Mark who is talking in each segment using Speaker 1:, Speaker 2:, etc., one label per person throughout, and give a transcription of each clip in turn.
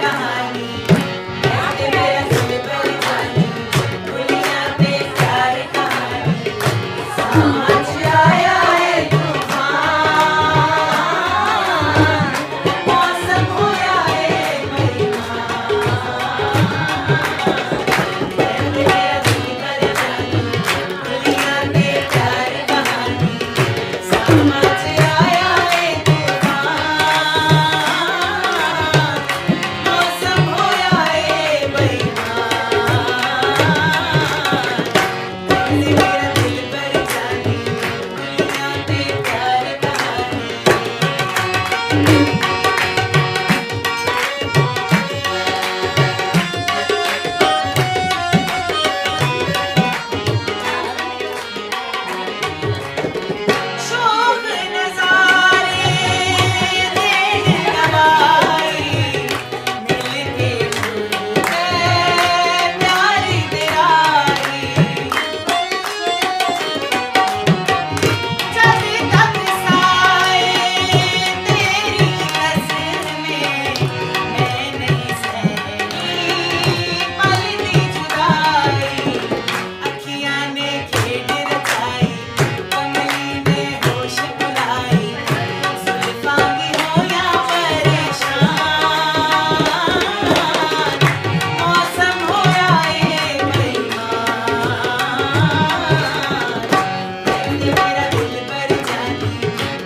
Speaker 1: कहानी ऐसे मेरा दिल पर जानी दुनिया पे प्यार कहानी समझ आया है तूफान मौसम होया है बेईमान ऐसे मेरा दिल पर जानी दुनिया पे प्यार कहानी समझ आया है तूफान मौसम होया है बेईमान ऐसे मेरा दिल पर जानी दुनिया पे प्यार कहानी शौक नज़ारे देख गवाई मिलके झूठे प्यार दिलाई जब तक साए तेरी नज़र में मैं नहीं सहनी पलती जुदाई अखियाँ ने खेद रचाई कमली ने होश बुलाई जुल्फ़ां की हो या परेशान मौसम होया है बेईमान ऐसे मेरा दिल पर जानी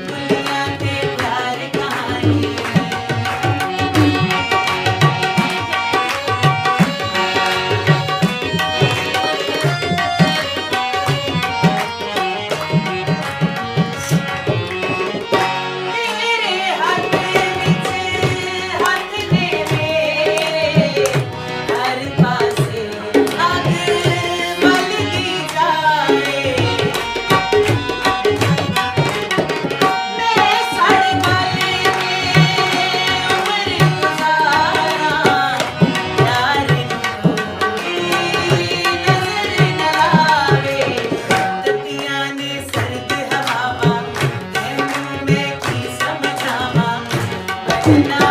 Speaker 1: दुनिया पे प्यार कहानी तेरे हाथ विच हाथ ने मेरे हर पासे अग बलदी जाए मैं सड़ गल में उम्र गुजारा यार कोई नजर न लावे ततियां ने सर्द हवावां तैनूं मैं की समझावां बजना